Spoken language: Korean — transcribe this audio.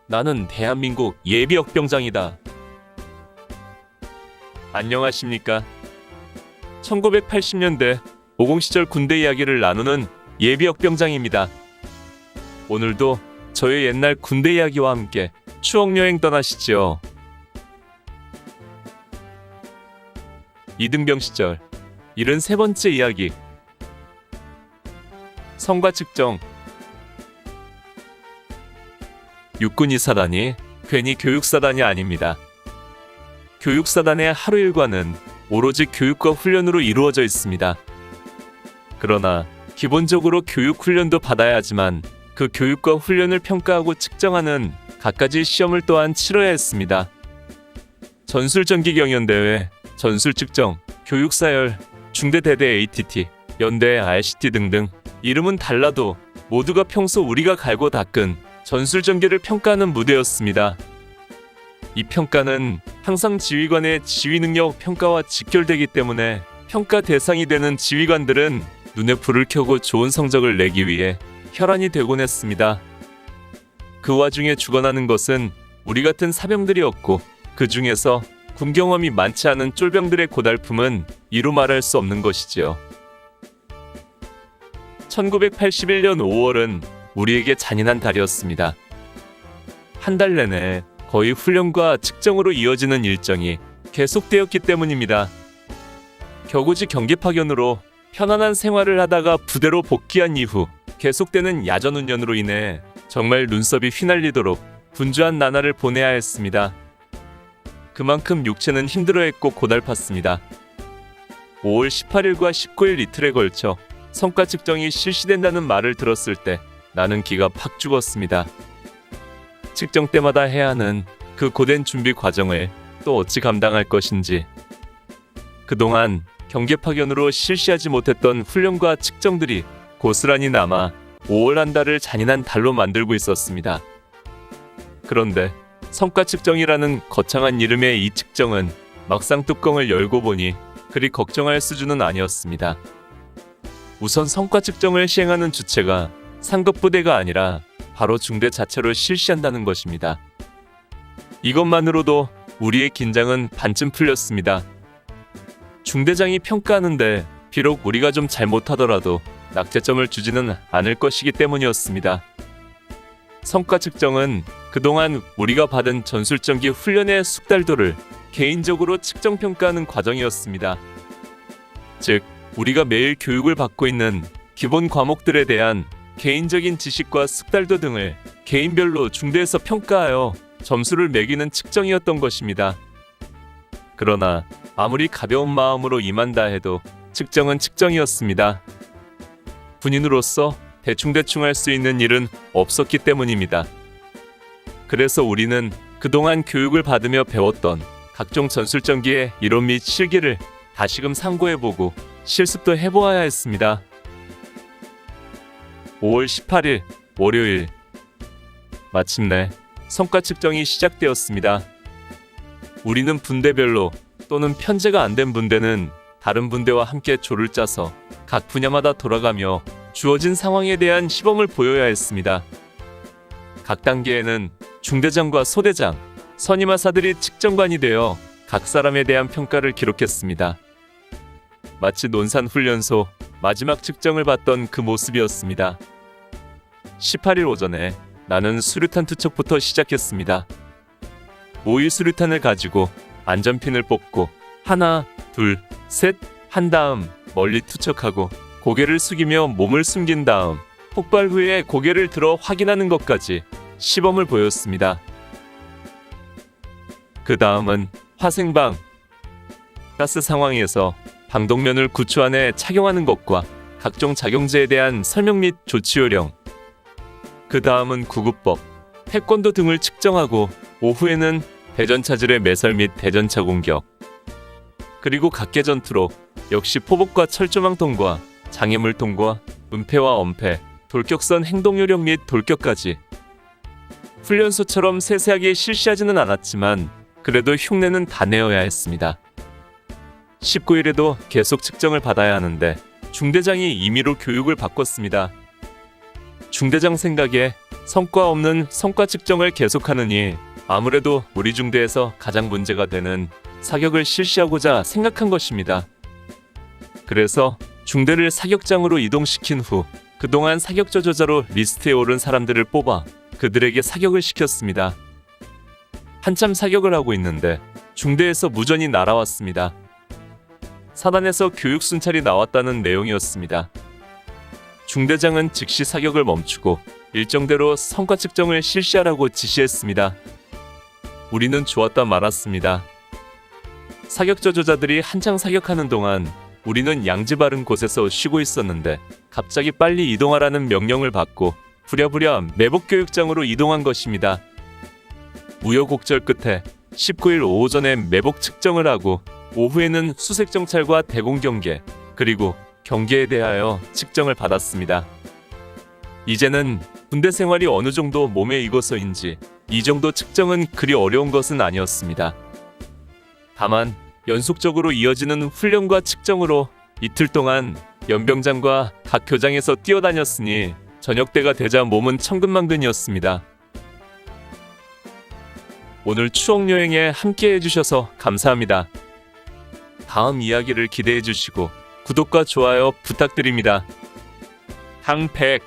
나는 대한민국 예비역병장이다. 안녕하십니까? 1980년대 50 시절 군대 이야기를 나누는 예비역병장입니다. 오늘도 저의 옛날 군대 이야기와 함께 추억여행 떠나시죠. 이등병 시절 73번째 이야기. 성과 측정. 육군 이사단이 괜히 교육사단이 아닙니다. 교육사단의 하루 일과는 오로지 교육과 훈련으로 이루어져 있습니다. 그러나 기본적으로 교육 훈련도 받아야 하지만 그 교육과 훈련을 평가하고 측정하는 갖가지 시험을 또한 치러야 했습니다. 전술전기경연대회, 전술측정, 교육사열, 중대대대 ATT, 연대 RCT 등등 이름은 달라도 모두가 평소 우리가 갈고 닦은 전술전개를 평가하는 무대였습니다. 이 평가는 항상 지휘관의 지휘능력 평가와 직결되기 때문에 평가 대상이 되는 지휘관들은 눈에 불을 켜고 좋은 성적을 내기 위해 혈안이 되곤 했습니다. 그 와중에 죽어나는 것은 우리 같은 사병들이었고, 그 중에서 군 경험이 많지 않은 쫄병들의 고달픔은 이루 말할 수 없는 것이지요. 1981년 5월은 우리에게 잔인한 달이었습니다. 한 달 내내 거의 훈련과 측정으로 이어지는 일정이 계속되었기 때문입니다. 격오지 경계 파견으로 편안한 생활을 하다가 부대로 복귀한 이후 계속되는 야전 훈련으로 인해 정말 눈썹이 휘날리도록 분주한 나날을 보내야 했습니다. 그만큼 육체는 힘들어했고 고달팠습니다. 5월 18일과 19일 이틀에 걸쳐 성과 측정이 실시된다는 말을 들었을 때 나는 기가 팍 죽었습니다. 측정 때마다 해야 하는 그 고된 준비 과정을 또 어찌 감당할 것인지. 그동안 경계 파견으로 실시하지 못했던 훈련과 측정들이 고스란히 남아 5월 한 달을 잔인한 달로 만들고 있었습니다. 그런데 성과 측정이라는 거창한 이름의 이 측정은 막상 뚜껑을 열고 보니 그리 걱정할 수준은 아니었습니다. 우선 성과 측정을 시행하는 주체가 상급부대가 아니라 바로 중대 자체로 실시한다는 것입니다. 이것만으로도 우리의 긴장은 반쯤 풀렸습니다. 중대장이 평가하는데 비록 우리가 좀 잘못하더라도 낙제점을 주지는 않을 것이기 때문이었습니다. 성과 측정은 그동안 우리가 받은 전술전기 훈련의 숙달도를 개인적으로 측정평가하는 과정이었습니다. 즉, 우리가 매일 교육을 받고 있는 기본 과목들에 대한 개인적인 지식과 숙달도 등을 개인별로 중대에서 평가하여 점수를 매기는 측정이었던 것입니다. 그러나 아무리 가벼운 마음으로 임한다 해도 측정은 측정이었습니다. 군인으로서 대충대충 할 수 있는 일은 없었기 때문입니다. 그래서 우리는 그동안 교육을 받으며 배웠던 각종 전술전기의 이론 및 실기를 다시금 상고해보고 실습도 해보아야 했습니다. 5월 18일 월요일, 마침내 성과 측정이 시작되었습니다. 우리는 분대별로 또는 편제가 안 된 분대는 다른 분대와 함께 조를 짜서 각 분야마다 돌아가며 주어진 상황에 대한 시범을 보여야 했습니다. 각 단계에는 중대장과 소대장, 선임하사들이 측정관이 되어 각 사람에 대한 평가를 기록했습니다. 마치 논산훈련소 마지막 측정을 받던 그 모습이었습니다. 18일 오전에 나는 수류탄 투척부터 시작했습니다. 5일 수류탄을 가지고 안전핀을 뽑고 하나, 둘, 셋 한 다음 멀리 투척하고 고개를 숙이며 몸을 숨긴 다음 폭발 후에 고개를 들어 확인하는 것까지 시범을 보였습니다. 그 다음은 화생방. 가스 상황에서 방독면을 구추 안에 착용하는 것과 각종 작용제에 대한 설명 및 조치 요령. 그 다음은 구급법, 태권도 등을 측정하고 오후에는 대전차질의 매설 및 대전차 공격. 그리고 각계 전투로 역시 포복과 철조망 통과, 장애물 통과, 은폐와 엄폐, 돌격선 행동 요령 및 돌격까지. 훈련소처럼 세세하게 실시하지는 않았지만 그래도 흉내는 다 내어야 했습니다. 19일에도 계속 측정을 받아야 하는데 중대장이 임의로 교육을 바꿨습니다. 중대장 생각에 성과 없는 성과 측정을 계속하느니 아무래도 우리 중대에서 가장 문제가 되는 사격을 실시하고자 생각한 것입니다. 그래서 중대를 사격장으로 이동시킨 후 그동안 사격 저조자로 리스트에 오른 사람들을 뽑아 그들에게 사격을 시켰습니다. 한참 사격을 하고 있는데 중대에서 무전이 날아왔습니다. 사단에서 교육 순찰이 나왔다는 내용이었습니다. 중대장은 즉시 사격을 멈추고 일정대로 성과 측정을 실시하라고 지시했습니다. 우리는 좋았다 말았습니다. 사격 저조자들이 한창 사격하는 동안 우리는 양지 바른 곳에서 쉬고 있었는데 갑자기 빨리 이동하라는 명령을 받고 부랴부랴 매복교육장으로 이동한 것입니다. 우여곡절 끝에 19일 오전에 매복 측정을 하고 오후에는 수색정찰과 대공경계 그리고 경계에 대하여 측정을 받았습니다. 이제는 군대 생활이 어느 정도 몸에 익어서인지 이 정도 측정은 그리 어려운 것은 아니었습니다. 다만 연속적으로 이어지는 훈련과 측정으로 이틀 동안 연병장과 각 교장에서 뛰어다녔으니 저녁 때가 되자 몸은 천근만근이었습니다. 오늘 추억여행에 함께 해주셔서 감사합니다. 다음 이야기를 기대해 주시고 구독과 좋아요 부탁드립니다. 항백